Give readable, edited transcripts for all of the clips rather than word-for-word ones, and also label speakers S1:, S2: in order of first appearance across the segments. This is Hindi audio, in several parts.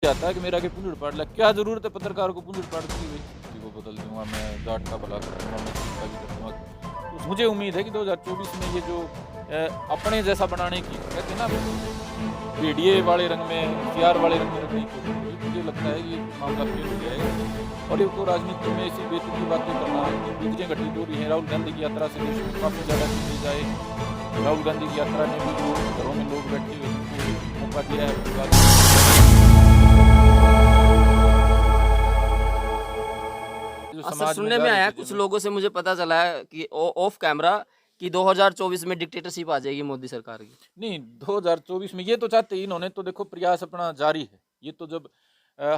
S1: जाता है कि मेरा के पूंजड़ पाड़ ला, क्या ज़रूरत है पत्रकार को पूंजड़ पाड़ की? भाई किसी को बदल दूँगा मैं, जाट का भला कर दूँगा, मज़दूर का भी कर दूँगा। तो मुझे उम्मीद है कि 2024 में ये जो अपने जैसा बनाने की कहते हैं ना, भेड़िए वाले रंग में, सियार वाले रंग में रखने की कोशिश होगी, मुझे लगता है कि ये मामला फेल हो जाएगा। और एक तो राजनीति में ऐसी बेतुकी बातें करना, चीज़ें घटित हो रही हैं। राहुल गांधी की यात्रा से देश में काफ़ी ज़्यादा चीज़ें जाए। राहुल गांधी की यात्रा ने भी जो घरों में लोग बैठे हुए हैं, उनको मौका दिया है अपनी जो
S2: सर
S1: समाज में
S2: सुनने
S1: जा
S2: में
S1: रही
S2: आया
S1: चीज़ें
S2: कुछ
S1: मैं
S2: लोगों से मुझे पता चला है कि ऑफ कैमरा कि 2024 में डिक्टेटरशिप आ जाएगी मोदी सरकार की।
S1: नहीं, 2024 में ये तो चाहते ही, इन्होंने तो देखो प्रयास अपना जारी है। ये तो जब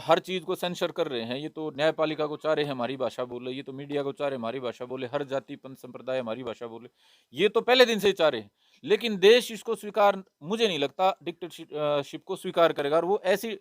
S1: हर चीज़ को सेंसर कर रहे हैं, ये तो न्यायपालिका को चाह रहे हैं हमारी भाषा बोले, ये तो मीडिया को चाह रहे हैं हमारी भाषा बोले, हर जाति पंथ संप्रदाय हमारी भाषा बोले। ये तो पहले दिन से ही चाह रहे हैं। लेकिन देश इसको स्वीकार, मुझे नहीं लगता डिक्टेटरशिप शिप को स्वीकार करेगा। और वो ऐसी,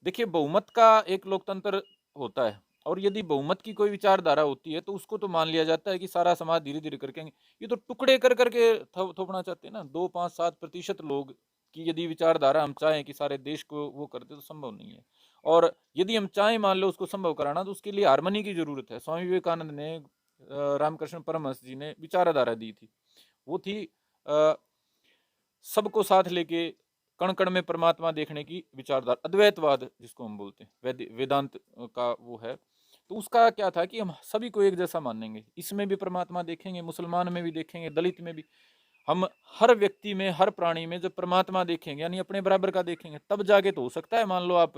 S1: देखिए बहुमत का एक लोकतंत्र होता है, और यदि बहुमत की कोई विचारधारा होती है तो उसको तो मान लिया जाता है कि सारा समाज धीरे धीरे करके। ये तो टुकड़े कर करके थोपना चाहते हैं ना। 2 5 7% लोग की यदि विचारधारा हम चाहें कि सारे देश को वो करते, तो संभव नहीं है। और यदि हम चाहें मान लो उसको संभव कराना, तो उसके लिए हारमोनी की जरूरत है। स्वामी विवेकानंद ने, रामकृष्ण परमहंस जी ने विचारधारा दी थी। वो थी अ, सबको साथ लेके कण कण में परमात्मा देखने की विचारधारा, अद्वैतवाद जिसको हम बोलते हैं, वेदांत का वो है। तो उसका क्या था कि हम सभी को एक जैसा मानेंगे, इसमें भी परमात्मा देखेंगे, मुसलमान में भी देखेंगे, दलित में भी। हम हर व्यक्ति में, हर प्राणी में जब परमात्मा देखेंगे, यानी अपने बराबर का देखेंगे, तब जाके तो हो सकता है मान लो आप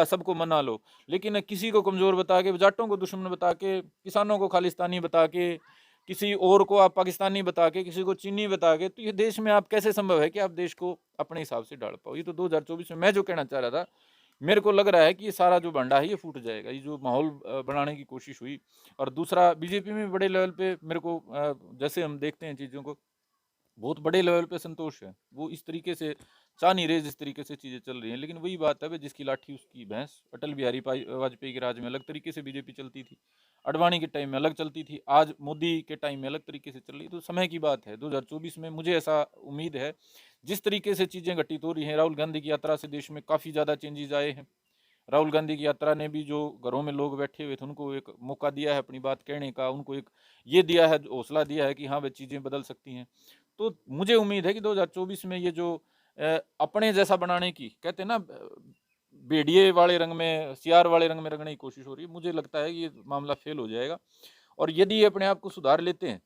S1: सबको मना लो। लेकिन किसी को कमजोर बता के, जाटों को दुश्मन बता के, किसानों को खालिस्तानी बता के, किसी और को आप पाकिस्तानी बता के, किसी को चीनी बता के, तो ये देश में आप कैसे संभव है कि आप देश को अपने हिसाब से डाल पाओ? ये तो 2024 में मैं जो कहना चाह रहा था, मेरे को लग रहा है कि ये सारा जो भंडा है ये फूट जाएगा, ये जो माहौल बनाने की कोशिश हुई। और दूसरा, बीजेपी में बड़े लेवल पे मेरे को जैसे हम देखते हैं चीज़ों को, बहुत बड़े लेवल पे संतोष है। वो इस तरीके से चाह नहीं रहे जिस तरीके से चीज़ें चल रही हैं। लेकिन वही बात है भाई, जिसकी लाठी उसकी भैंस। अटल बिहारी वाजपेयी के राज में अलग तरीके से बीजेपी चलती थी, अडवाणी के टाइम में अलग चलती थी, आज मोदी के टाइम में अलग तरीके से चल रही है। तो समय की बात है। 2024 में मुझे ऐसा उम्मीद है, जिस तरीके से चीज़ें घटित हो रही हैं, राहुल गांधी की यात्रा से देश में काफ़ी ज़्यादा चेंजेस आए हैं। राहुल गांधी की यात्रा ने भी जो घरों में लोग बैठे हुए थे उनको एक मौका दिया है अपनी बात कहने का, उनको एक ये दिया है, हौसला दिया है कि हाँ, वे चीज़ें बदल सकती हैं। तो मुझे उम्मीद है कि 2024 में ये जो अपने जैसा बनाने की कहते हैं ना, भेड़िए वाले रंग में, सियार वाले रंग में रंगने की कोशिश हो रही है, मुझे लगता है कि ये मामला फेल हो जाएगा। और यदि ये अपने आप को सुधार लेते हैं,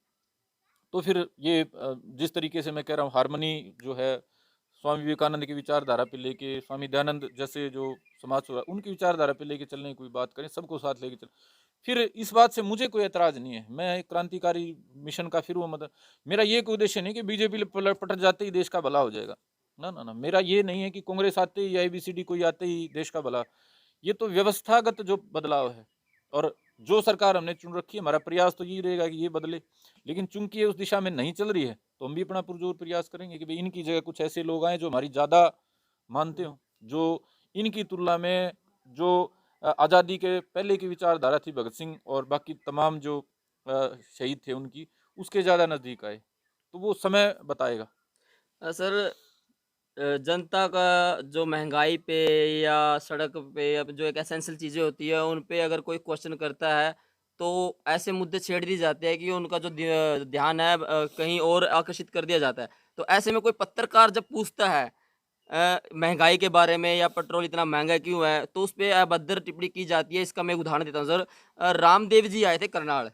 S1: तो फिर ये जिस तरीके से मैं कह रहा हूँ, हारमोनी जो है, स्वामी विवेकानंद की विचारधारा पे लेके, स्वामी दयानंद जैसे जो समाज सुधार, उनकी विचारधारा पे लेके चलने की कोई बात करें, सबको साथ लेके चल, फिर इस बात से मुझे कोई एतराज नहीं है। मैं एक क्रांतिकारी मिशन का फिर वो मतलब, मेरा ये कोई उद्देश्य नहीं कि बीजेपी पलट जाते ही देश का भला हो जाएगा। ना ना ना, मेरा ये नहीं है कि कांग्रेस आते ही या एबीसीडी कोई आते ही देश का भला। ये तो व्यवस्थागत जो बदलाव है। और जो सरकार हमने चुन रखी है, हमारा प्रयास तो यही रहेगा कि ये बदले। लेकिन चूंकि ये उस दिशा में नहीं चल रही है, तो हम भी अपना पुरजोर प्रयास करेंगे कि भाई इनकी जगह कुछ ऐसे लोग आए जो हमारी ज़्यादा मानते हो, जो इनकी तुलना में, जो आज़ादी के पहले की विचारधारा थी भगत सिंह और बाकी तमाम जो शहीद थे उनकी, उसके ज़्यादा नज़दीक आए। तो वो समय बताएगा।
S2: सर जनता का जो महँगाई पे या सड़क पे अब जो एक एसेंशियल चीज़ें होती हैं, उन पे अगर कोई क्वेश्चन करता है, तो ऐसे मुद्दे छेड़ दिए जाते हैं कि उनका जो ध्यान है कहीं और आकर्षित कर दिया जाता है। तो ऐसे में कोई पत्रकार जब पूछता है महँगाई के बारे में या पेट्रोल इतना महँगा क्यों है, तो उस पे अभद्र टिप्पणी की जाती है। इसका मैं एक उदाहरण देता हूँ सर। रामदेव जी आए थे करनाल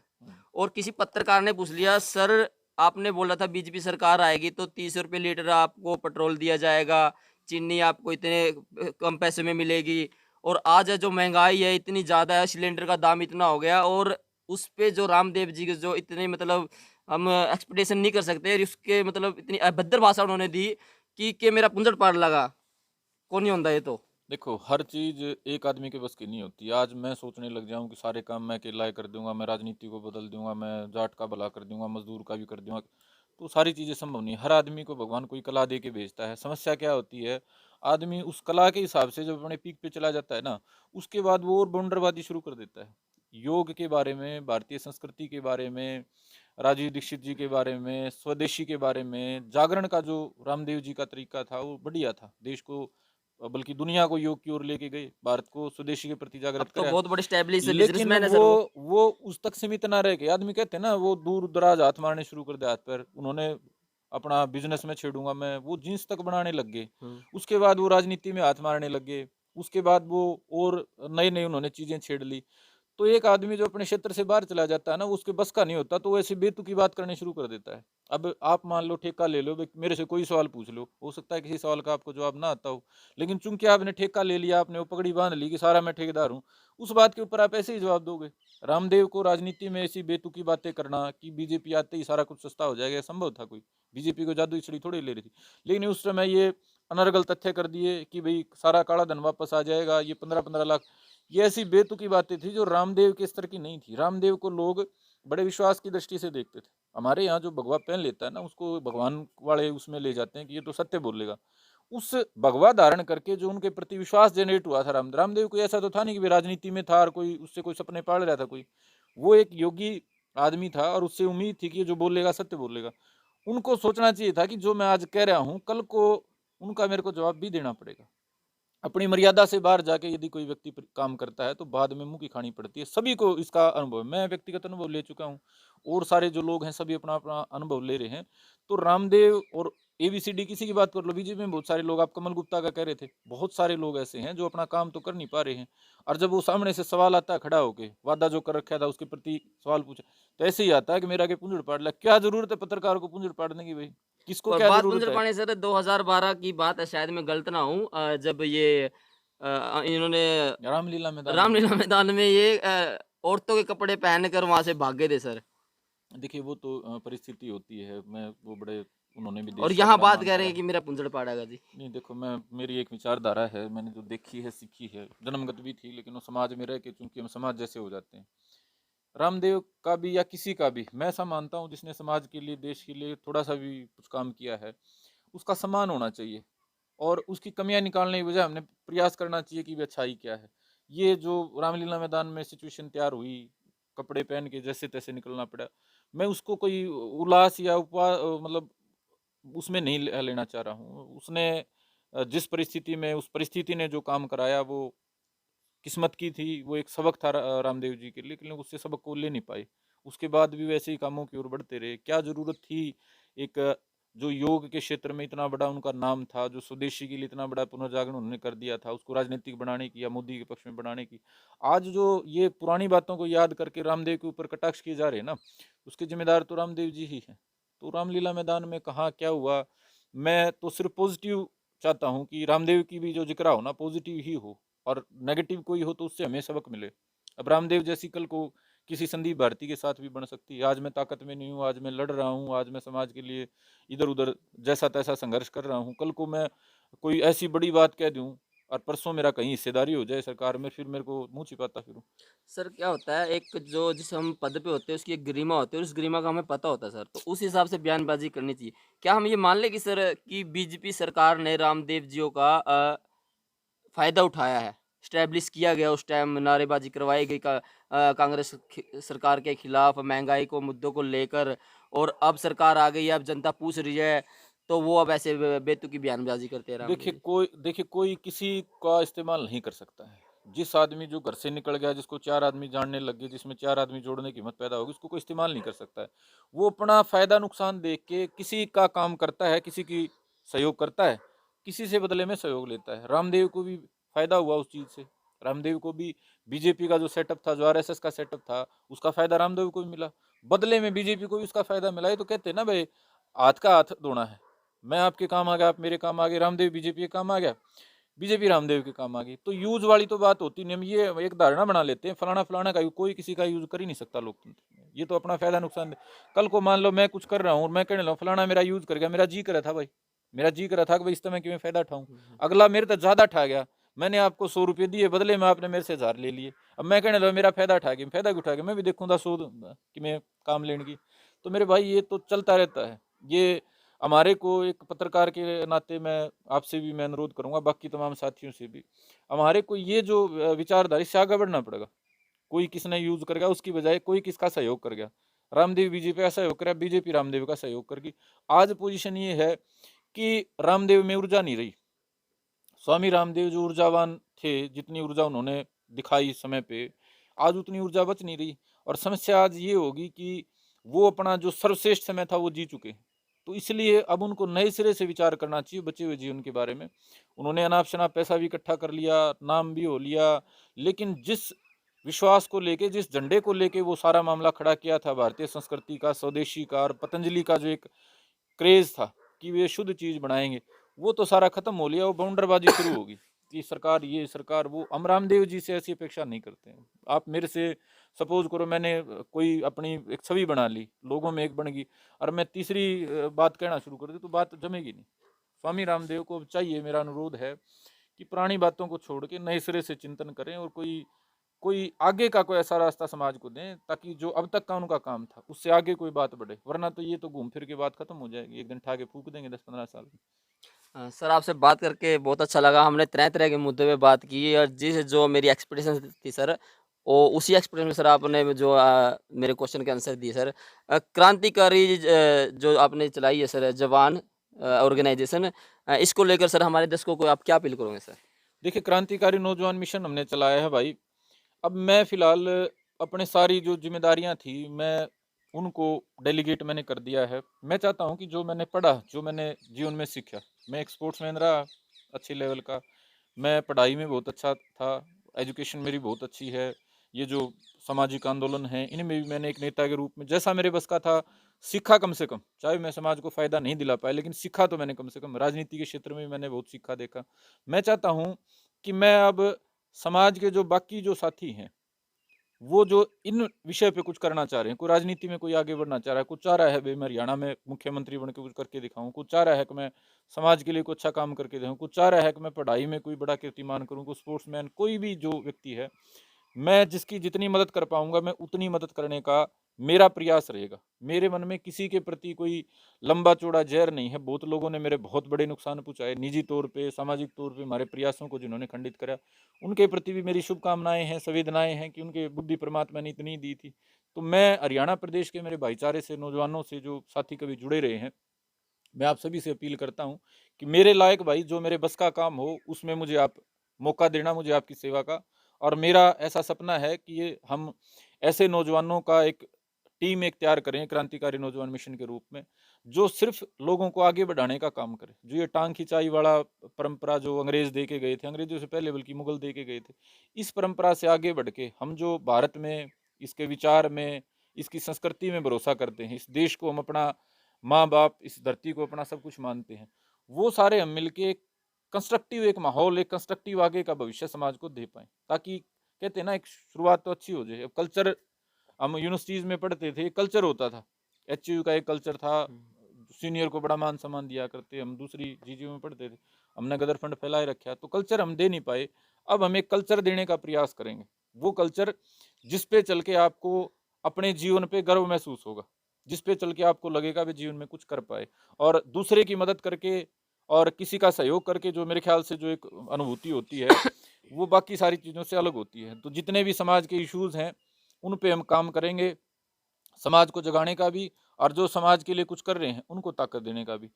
S2: और किसी पत्रकार ने पूछ लिया, "सर, आपने बोला था बीजेपी सरकार आएगी तो ₹30 लीटर आपको पेट्रोल दिया जाएगा, चीनी आपको इतने कम पैसे में मिलेगी और आज है जो महँगाई है इतनी ज़्यादा है, सिलेंडर का दाम इतना हो गया।" और उस पे जो रामदेव जी के जो इतने मतलब हम एक्सपेक्टेशन नहीं कर सकते, उसके मतलब इतनी अभद्र भाषा उन्होंने दी कि मेरा कुंजड़ पाड़ लगा। कौन नहीं होंदा ये तो।
S1: देखो, हर चीज़ एक आदमी के बस की नहीं होती। आज मैं सोचने लग जाऊँ कि सारे काम मैं अकेला ही कर दूँगा, मैं राजनीति को बदल दूँगा, मैं जाट का भला कर दूँगा, मज़दूर का भी कर दूँगा, तो सारी चीज़ें संभव नहीं है। हर आदमी को भगवान कोई कला दे के भेजता है। समस्या क्या होती है, आदमी उस कला के हिसाब से जब अपने पीक पे चला जाता है ना, उसके बाद वो और बौंडरबाज़ी शुरू कर देता है। योग के बारे में, भारतीय संस्कृति के बारे में, राजीव दीक्षित जी के बारे में, स्वदेशी के बारे में, जागरण का जो रामदेव जी का तरीका था, वो बढ़िया था। देश को बल्कि दुनिया को योग की ओर लेके गए, भारत को स्वदेशी के प्रति
S2: अब
S1: जागृत
S2: तो
S1: कराया।
S2: बहुत बड़े स्टैब्लिश
S1: लेकिन
S2: बिजनेसमैन है सर वो।
S1: वो उस तक सीमित ना रह के, आदमी कहते हैं ना, वो दूर दराज हाथ मारने शुरू कर दे हाथ पैर। उन्होंने अपना बिजनेस में छेड़ूंगा मैं, वो जींस तक बनाने लग गए।
S2: हम्म।
S1: उसके बाद वो राजनीति में हाथ मारने लग गए। उसके बाद वो और नई नई उन्होंने चीजें छेड़ ली। तो एक आदमी जो अपने क्षेत्र से बाहर चला जाता है ना, वो उसके बस का नहीं होता, तो वो ऐसी बेतुकी बात करनी शुरू कर देता है। अब आप मान लो ठेका ले लो, मेरे से कोई सवाल पूछ लो, हो सकता है किसी सवाल का आपको जवाब ना आता हो, लेकिन चूंकि आपने ठेका ले लिया, आपने वो पगड़ी बांध ली कि सारा मैं ठेकेदार हूँ, उस बात के ऊपर आप ऐसे ही जवाब दोगे। रामदेव को राजनीति में ऐसी बेतुकी बातें करना कि बीजेपी आते ही सारा कुछ सस्ता हो जाएगा, संभव था? कोई बीजेपी को जादू छड़ी थोड़ी ले रही थी। लेकिन उस समय ये अनर्गल तथ्य कर दिए कि भाई सारा काला धन वापस आ जाएगा, ये 15-15 लाख। ये ऐसी बेतुकी बातें थी जो रामदेव के स्तर की नहीं थी। रामदेव को लोग बड़े विश्वास की दृष्टि से देखते थे। हमारे यहाँ जो भगवा पहन लेता है ना, उसको भगवान वाले उसमें ले जाते हैं कि ये तो सत्य बोलेगा। उस भगवा धारण करके जो उनके प्रति विश्वास जनरेट हुआ था रामदेव को, ऐसा तो था नहीं कि वे राजनीति में था और कोई उससे कोई सपने पाल रहा था कोई। वो एक योगी आदमी था और उससे उम्मीद थी कि ये जो बोलेगा सत्य बोलेगा। उनको सोचना चाहिए था कि जो मैं आज कह रहा हूँ, कल को उनका मेरे को जवाब भी देना पड़ेगा। अपनी मर्यादा से बाहर जाके यदि कोई व्यक्ति काम करता है तो बाद में मुंह की खानी पड़ती है। सभी को इसका अनुभव है, मैं व्यक्तिगत अनुभव ले चुका हूँ और सारे जो लोग हैं सभी अपना अपना अनुभव ले रहे हैं। तो रामदेव और एबीसीडी किसी की बात कर लो, बीजेपी में बहुत सारे लोग, आप कमल गुप्ता का कह रहे थे, बहुत सारे लोग ऐसे हैं जो अपना काम तो कर नहीं पा रहे हैं, और जब वो सामने से सवाल आता है खड़ा होके, वादा जो कर रखा था उसके प्रति सवाल पूछे, तो ऐसे ही आता है कि मेरा के पूंजड़ पाड़ लिया। क्या जरूरत है पत्रकार को पूंजड़ पाड़ने की? भाई किसको
S2: और
S1: क्या
S2: बात
S1: जरूरत
S2: पुंजर
S1: है?
S2: पानी सर 2012 की बात है, शायद मैं गलत ना हूँ, जब ये इन्होंने
S1: रामलीला मैदान में।
S2: रामलीला मैदान में ये औरतों के कपड़े पहनकर वहां से भागे थे सर।
S1: देखिए वो तो परिस्थिति होती है। मैं वो बड़े, उन्होंने भी
S2: और
S1: देश का
S2: यहाँ
S1: बड़ा
S2: बात
S1: नाम
S2: कह रहे
S1: करा
S2: हैं
S1: है।
S2: कि मेरा पुंजड़ पाड़ेगा जी।
S1: नहीं देखो, मैं, मेरी एक विचारधारा है, मैंने जो देखी है सीखी है, जन्मगत भी थी, लेकिन वो समाज में रह के चूंकि हम समाज जैसे हो जाते हैं। रामदेव का भी या किसी का भी, मैं ऐसा मानता हूँ जिसने समाज के लिए, देश के लिए थोड़ा सा भी कुछ काम किया है, उसका सम्मान होना चाहिए और उसकी कमियां निकालने की बजाय हमने प्रयास करना चाहिए कि भी अच्छाई क्या है। ये जो रामलीला मैदान में सिचुएशन तैयार हुई, कपड़े पहन के जैसे तैसे निकलना पड़ा, मैं उसको कोई उल्लास या मतलब उसमें नहीं लेना चाह रहा हूँ। उसने जिस परिस्थिति में, उस परिस्थिति ने जो काम कराया वो किस्मत की थी, वो एक सबक था रामदेव जी के लिए, लेकिन उससे सबक को ले नहीं पाए। उसके बाद भी वैसे ही कामों की ओर बढ़ते रहे। क्या जरूरत थी एक जो योग के क्षेत्र में इतना बड़ा उनका नाम था, जो स्वदेशी के लिए इतना बड़ा पुनर्जागरण उन्होंने कर दिया था, उसको राजनीतिक बनाने की या मोदी के पक्ष में बनाने की। आज जो ये पुरानी बातों को याद करके रामदेव के ऊपर कटाक्ष किए जा रहे हैं ना, उसके जिम्मेदार तो रामदेव जी ही हैं। तो रामलीला मैदान में कहाँ क्या हुआ, मैं तो सिर्फ पॉजिटिव चाहता हूँ कि रामदेव की भी जो जिक्र हो ना, पॉजिटिव ही हो, और नेगेटिव कोई हो तो उससे हमें सबक मिले। अब रामदेव जैसी कल को किसी संदीप भारती के साथ भी बन सकती है। आज मैं ताकत में नहीं हूँ, आज मैं लड़ रहा हूँ, आज मैं समाज के लिए इधर उधर जैसा तैसा संघर्ष कर रहा हूँ, कल को मैं कोई ऐसी बड़ी बात कह दूँ और परसों मेरा कहीं हिस्सेदारी हो जाए सरकार में, फिर मेरे को मुंह छिपाता फिरूं।
S2: सर क्या होता है, एक जो जिस हम पद पे होते हैं उसकी एक गरिमा होती है और उस गरिमा का हमें पता होता है सर, तो उस हिसाब से बयानबाजी करनी चाहिए। क्या हम ये मान लें कि सर कि बीजेपी सरकार ने रामदेव जियों का फ़ायदा उठाया है, स्टैब्लिश किया गया, उस टाइम नारेबाजी करवाई गई कांग्रेस सरकार के खिलाफ महंगाई को मुद्दों को लेकर, और अब सरकार आ गई है, अब जनता पूछ रही है, तो वो अब ऐसे बेतुकी बयानबाजी करते हैं रामदेव जी।
S1: देखिए कोई किसी का इस्तेमाल नहीं कर सकता है। जिस आदमी जो घर से निकल गया, जिसको चार आदमी जानने लग गए, जिसमें चार आदमी जोड़ने की हिम्मत पैदा होगी, उसको कोई इस्तेमाल नहीं कर सकता है। वो अपना फायदा नुकसान देख के किसी का काम करता है, किसी की सहयोग करता है, किसी से बदले में सहयोग लेता है। रामदेव को भी फायदा हुआ उस चीज से। रामदेव को भी बीजेपी का जो सेटअप था, जो आरएसएस का सेटअप था, उसका फायदा रामदेव को भी मिला, बदले में बीजेपी को भी उसका फायदा मिला। ये तो कहते हैं ना भाई, हाथ का हाथ धोना है। मैं आपके काम आ गया, आप मेरे काम आ गए, रामदेव बीजेपी के काम आ गया, बीजेपी रामदेव के काम आ गई। तो यूज वाली तो बात होती नहीं। हम ये एक धारणा बना लेते हैं फलाना फलाना का, कोई किसी का यूज कर ही नहीं सकता लोकतंत्र में। ये तो अपना फायदा नुकसान दे। कल को मान लो मैं कुछ कर रहा हूँ और मैं कहने लगा फलाना मेरा यूज कर गया, मेरा जी कर रहा था भाई, मेरा जी कर रहा था कि भाई इस समय क्यों फायदा उठाऊं, अगला मेरे तक ज्यादा ठा गया, मैंने आपको 100 रुपये दिए, बदले में आपने मेरे से 1000 ले लिए। अब मैं कहने लगा मेरा फायदा उठा गया, फायदा उठा गया, मैं भी देखूंगा 100 कि मैं काम लेने की। तो मेरे भाई ये तो चलता रहता है। ये हमारे को एक पत्रकार के नाते मैं आपसे भी मैं अनुरोध करूंगा, बाकी तमाम साथियों से भी, हमारे को ये जो विचारधारा, इससे आगे बढ़ना पड़ेगा। कोई किसने यूज कर गया उसकी बजाय कोई किसका सहयोग कर गया। रामदेव बीजेपी का सहयोग कर, बीजेपी रामदेव का सहयोग करगी। आज पोजीशन ये है कि रामदेव में ऊर्जा नहीं रही, स्वामी रामदेव जो ऊर्जावान थे, जितनी ऊर्जा उन्होंने दिखाई समय पे, आज उतनी ऊर्जा बच नहीं रही। और समस्या आज ये होगी कि वो अपना जो सर्वश्रेष्ठ समय था वो जी चुके हैं। तो इसलिए अब उनको नए सिरे से विचार करना चाहिए बचे हुए जीवन के बारे में। उन्होंने अनाप-शनाप पैसा भी इकट्ठा कर लिया, नाम भी हो लिया, लेकिन जिस विश्वास को लेके, जिस झंडे को लेके वो सारा मामला खड़ा किया था भारतीय संस्कृति का, स्वदेशी का और पतंजलि का जो एक क्रेज़ था कि वे शुद्ध चीज़ बनाएँगे, वो तो सारा खत्म हो लिया, वो बाउंडरबाज़ी शुरू होगी कि सरकार ये, सरकार वो। हम रामदेव जी से ऐसी अपेक्षा नहीं करते हैं। आप मेरे से सपोज़ करो मैंने कोई अपनी एक छवि बना ली, लोगों में एक बन गई और मैं तीसरी बात कहना शुरू कर दूँ तो बात जमेगी नहीं। स्वामी रामदेव को अब चाहिए, मेरा अनुरोध है कि पुरानी बातों को छोड़ के नए सिरे से चिंतन करें और कोई कोई आगे का कोई ऐसा रास्ता समाज को दें ताकि जो अब तक का उनका काम था उससे आगे कोई बात बढ़े, वरना तो ये तो घूम फिर के बात खत्म हो जाएगी, एक दिन ठा के फूक देंगे 10-15 साल में।
S2: सर आपसे बात करके बहुत अच्छा लगा। हमने तरह-तरह के मुद्दों पे बात की और जिस जो मेरी एक्सपेक्टेशंस थी सर, वो उसी एक्सपेक्टेशन में सर आपने जो मेरे क्वेश्चन के आंसर दिए सर। क्रांतिकारी जो आपने चलाई है सर जवान ऑर्गेनाइजेशन, इसको लेकर सर हमारे दर्शकों को आप क्या अपील करोगे सर?
S1: देखिए, क्रांतिकारी नौजवान मिशन हमने चलाया है भाई। अब मैं फ़िलहाल अपने सारी जो ज़िम्मेदारियाँ थी, मैं उनको डेलीगेट मैंने कर दिया है। मैं चाहता हूँ कि जो मैंने पढ़ा, जो मैंने जीवन में सीखा, मैं एक स्पोर्ट्समैन रहा अच्छे लेवल का, मैं पढ़ाई में बहुत अच्छा था, एजुकेशन मेरी बहुत अच्छी है। ये जो सामाजिक आंदोलन हैं, इनमें भी मैंने एक नेता के रूप में जैसा मेरे बस का था, सीखा कम से कम। चाहे मैं समाज को फ़ायदा नहीं दिला पाया, लेकिन सीखा तो मैंने कम से कम। राजनीति के क्षेत्र में भी मैंने बहुत सीखा, देखा। मैं चाहता हूँ कि मैं अब समाज के जो बाकी जो साथी हैं, वो जो इन विषय पे कुछ करना चाह रहे हैं, कोई राजनीति में कोई आगे बढ़ना चाह रहा है, कुछ चाह रहा है भई मैं हरियाणा में मुख्यमंत्री बन के कुछ करके दिखाऊँ, कुछ चाह रहा है कि मैं समाज के लिए कुछ अच्छा काम करके दिखाऊँ, कुछ चाह रहा है कि मैं पढ़ाई में कोई बड़ा कीर्तिमान करूँ, कोई स्पोर्ट्समैन, कोई भी जो व्यक्ति है, मैं जिसकी जितनी मदद कर पाऊँगा, मैं उतनी मदद करने का मेरा प्रयास रहेगा। मेरे मन में किसी के प्रति कोई लंबा-चौड़ा ज़हर नहीं है। बहुत लोगों ने मेरे बहुत बड़े नुकसान पहुँचाए, निजी तौर पे, सामाजिक तौर पे हमारे प्रयासों को जिन्होंने खंडित करा, उनके प्रति भी मेरी शुभकामनाएँ हैं, संवेदनाएँ हैं कि उनके बुद्धि परमात्मा ने इतनी दी थी। तो मैं हरियाणा प्रदेश के मेरे भाईचारे से, नौजवानों से जो साथी कभी जुड़े रहे हैं, मैं आप सभी से अपील करता हूँ कि मेरे लायक भाई जो मेरे बस का काम हो, उसमें मुझे आप मौका देना, मुझे आपकी सेवा का। और मेरा ऐसा सपना है कि ये हम ऐसे नौजवानों का एक टीम एक तैयार करें क्रांतिकारी नौजवान मिशन के रूप में, जो सिर्फ लोगों को आगे बढ़ाने का काम करे। जो ये टांग खिंचाई वाला परंपरा जो अंग्रेज दे के गए थे, अंग्रेजों से पहले बल्कि मुगल दे के गए थे, इस परंपरा से आगे बढ़ के हम जो भारत में, इसके विचार में, इसकी संस्कृति में भरोसा करते हैं, इस देश को हम अपना माँ बाप, इस धरती को अपना सब कुछ मानते हैं, वो सारे हम मिलके कंस्ट्रक्टिव एक माहौल, एक कंस्ट्रक्टिव आगे का भविष्य समाज को दे पाएँ। ताकि कहते हैं ना एक शुरुआत तो अच्छी हो जाए। अब कल्चर हम यूनिवर्सिटीज़ में पढ़ते थे, कल्चर होता था। एचयू का एक कल्चर था,
S2: हुँ।
S1: सीनियर को बड़ा मान-सम्मान दिया करते, हम दूसरी जीजीयू में पढ़ते थे। हमने गदर फंड फैलाए रखा, तो कल्चर हम दे नहीं पाए। अब हम एक कल्चर देने का प्रयास करेंगे। वो कल्चर जिस पे चल के आपको अपने जीवन पे गर्व महसूस होगा, जिस पे चल के आपको लगेगा वे जीवन में कुछ कर पाए और दूसरे की मदद करके और किसी का सहयोग करके जो मेरे ख्याल से जो एक अनुभूति होती है, वो बाकी सारी चीज़ों से अलग होती है। तो जितने भी समाज के इश्यूज़ हैं, उन पे हम काम करेंगे, समाज को जगाने का भी और जो समाज के लिए कुछ कर रहे हैं, उनको ताकत देने का भी।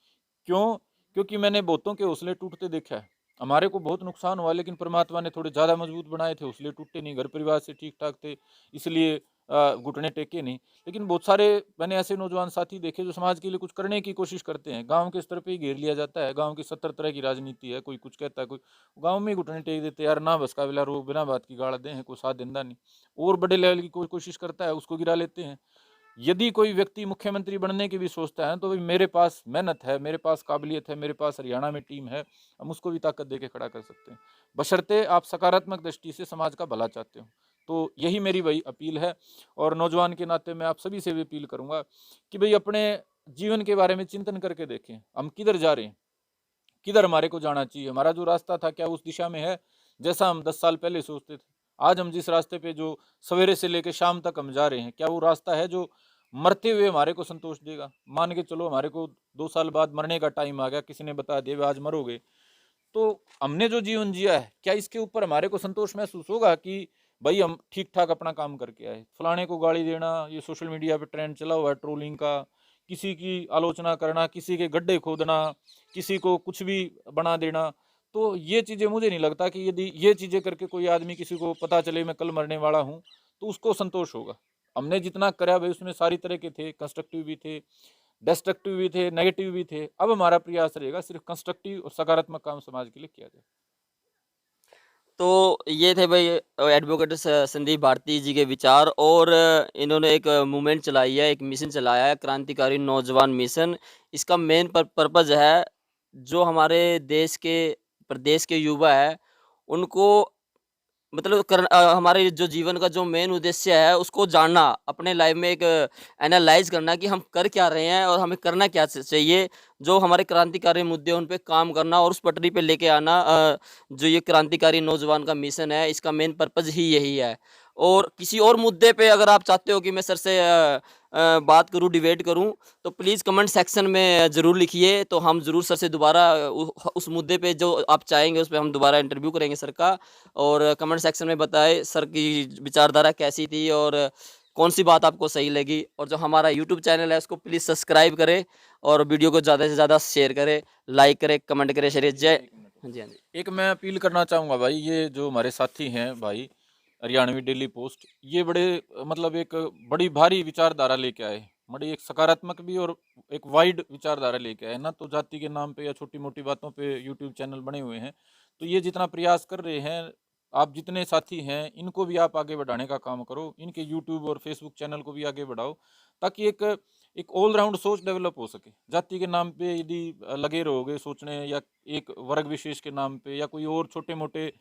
S1: क्यों? क्योंकि मैंने बहुतों के हौसले टूटते देखा है। हमारे को बहुत नुकसान हुआ लेकिन परमात्मा ने थोड़े ज़्यादा मजबूत बनाए थे, हौसले टूटे नहीं, घर परिवार से ठीक-ठाक थे, इसलिए घुटने टेके नहीं। लेकिन बहुत सारे मैंने ऐसे नौजवान साथी देखे जो समाज के लिए कुछ करने की कोशिश करते हैं। गाँव के स्तर पे ही घेर लिया जाता है, गाँव की 70 तरह की राजनीति है, कोई कुछ कहता है, कोई गाँव में ही घुटने टेक देते हैं, यार ना बस का बिला रो बिना बात की गाड़ दें, कोई साथ देंदा नहीं। और बड़े लेवल की कोई कोशिश करता है, उसको गिरा लेते हैं। यदि कोई व्यक्ति मुख्यमंत्री बनने की भी सोचता है तो भाई मेरे पास मेहनत है, मेरे पास काबिलियत है, मेरे पास हरियाणा में टीम है, हम उसको भी ताकत दे के खड़ा कर सकते हैं, बशर्ते आप सकारात्मक दृष्टि से समाज का भला चाहते हो। तो यही मेरी वही अपील है और नौजवान के नाते मैं आप सभी से भी अपील करूंगा कि भाई अपने जीवन के बारे में चिंतन करके देखें, हम किधर जा रहे हैं, किधर हमारे को जाना चाहिए, हमारा जो रास्ता था क्या उस दिशा में है जैसा हम 10 साल पहले सोचते थे। आज हम जिस रास्ते पे जो सवेरे से लेकर शाम तक हम जा रहे हैं, क्या वो रास्ता है जो मरते हुए हमारे को संतोष देगा? मान के चलो हमारे को 2 साल बाद मरने का टाइम आ गया, किसी ने बता दिया आज मरोगे, तो हमने जो जीवन जिया है, क्या इसके ऊपर हमारे को संतोष महसूस होगा कि भाई हम ठीक-ठाक अपना काम करके आए? फलाने को गाली देना, ये सोशल मीडिया पे ट्रेंड चला हुआ है ट्रोलिंग का, किसी की आलोचना करना, किसी के गड्ढे खोदना, किसी को कुछ भी बना देना, तो ये चीज़ें मुझे नहीं लगता कि यदि ये चीज़ें करके कोई आदमी किसी को पता चले मैं कल मरने वाला हूँ तो उसको संतोष होगा। हमने जितना करा भाई उसमें सारी तरह के थे, कंस्ट्रक्टिव भी थे, डिस्ट्रक्टिव भी थे, नेगेटिव भी थे। अब हमारा प्रयास रहेगा सिर्फ कंस्ट्रक्टिव और सकारात्मक काम समाज के लिए किया जाए।
S2: तो ये थे भाई एडवोकेट संदीप भारती जी के विचार। और इन्होंने एक मूवमेंट चलाई है, एक मिशन चलाया है, क्रांतिकारी नौजवान मिशन। इसका मेन पर्पज़ है जो हमारे देश के प्रदेश के युवा है उनको मतलब हमारे जो जीवन का जो मेन उद्देश्य है उसको जानना, अपने लाइफ में एक एनालाइज़ करना कि हम कर क्या रहे हैं और हमें करना क्या चाहिए। जो हमारे क्रांतिकारी मुद्दे हैं उन पे काम करना और उस पटरी पे लेके आना। जो ये क्रांतिकारी नौजवान का मिशन है इसका मेन पर्पज़ ही यही है। और किसी और मुद्दे पे अगर आप चाहते हो कि मैं सर से बात करूँ, डिबेट करूँ, तो प्लीज़ कमेंट सेक्शन में ज़रूर लिखिए, तो हम ज़रूर सर से दोबारा उस मुद्दे पे जो आप चाहेंगे उस पे हम दोबारा इंटरव्यू करेंगे सर का। और कमेंट सेक्शन में बताएँ सर की विचारधारा कैसी थी और कौन-सी बात आपको सही लगी। और जो हमारा यूट्यूब चैनल है उसको प्लीज़ सब्सक्राइब करें और वीडियो को ज़्यादा से ज़्यादा शेयर करें, लाइक करें, कमेंट करें, शेयर जय। हाँ जी, हाँ जी।
S1: एक मैं अपील करना चाहूँगा भाई, ये जो हमारे साथी हैं भाई हरियाणवी डेली पोस्ट, ये बड़े मतलब एक बड़ी भारी विचारधारा लेके आए, बड़ी एक सकारात्मक भी और एक वाइड विचारधारा लेके आए ना। तो जाति के नाम पे या छोटी मोटी बातों पे यूट्यूब चैनल बने हुए हैं, तो ये जितना प्रयास कर रहे हैं, आप जितने साथी हैं इनको भी आप आगे बढ़ाने का काम करो, इनके यूट्यूब और फेसबुक चैनल को भी आगे बढ़ाओ, ताकि एक ऑलराउंड सोच डेवलप हो सके। जाति के नाम पे यदि लगे रहोगे सोचने, या एक वर्ग विशेष के नाम पे, या कोई और छोटे मोटे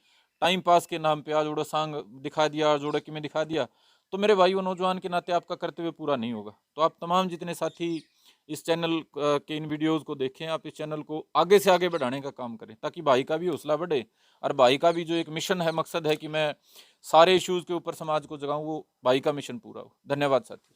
S1: टाइम पास के नाम पे, आज उड़ा सांग दिखा दिया, आज उड़ा कि में दिखा दिया, तो मेरे भाई नौजवान के नाते आपका कर्तव्य पूरा नहीं होगा। तो आप तमाम जितने साथी इस चैनल के इन वीडियोस को देखें, आप इस चैनल को आगे से आगे बढ़ाने का काम करें, ताकि भाई का भी हौसला बढ़े और भाई का भी जो एक मिशन है, मकसद है कि मैं सारे इश्यूज के ऊपर समाज को जगाऊं, वो भाई का मिशन पूरा हो। धन्यवाद साथी।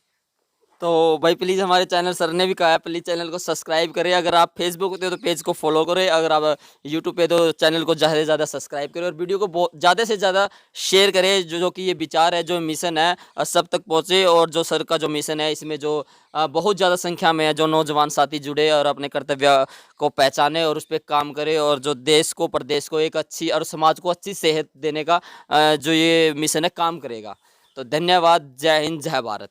S2: तो भाई प्लीज़ हमारे चैनल सर ने भी कहा है प्लीज़ चैनल को सब्सक्राइब करें। अगर आप फेसबुक पे हो तो पेज को फॉलो करें, अगर आप यूट्यूब पे तो चैनल को ज़्यादा से ज़्यादा सब्सक्राइब करें और वीडियो को बहुत ज़्यादा से ज़्यादा शेयर करें। जो कि ये विचार है, जो मिशन है सब तक पहुँचे। और जो सर का जो मिशन है इसमें जो बहुत ज़्यादा संख्या में है जो नौजवान साथी जुड़े और अपने कर्तव्य को पहचाने और उस पर काम करे, और जो देश को प्रदेश को एक अच्छी और समाज को अच्छी सेहत देने का जो ये मिशन है काम करेगा। तो धन्यवाद। जय हिंद, जय भारत।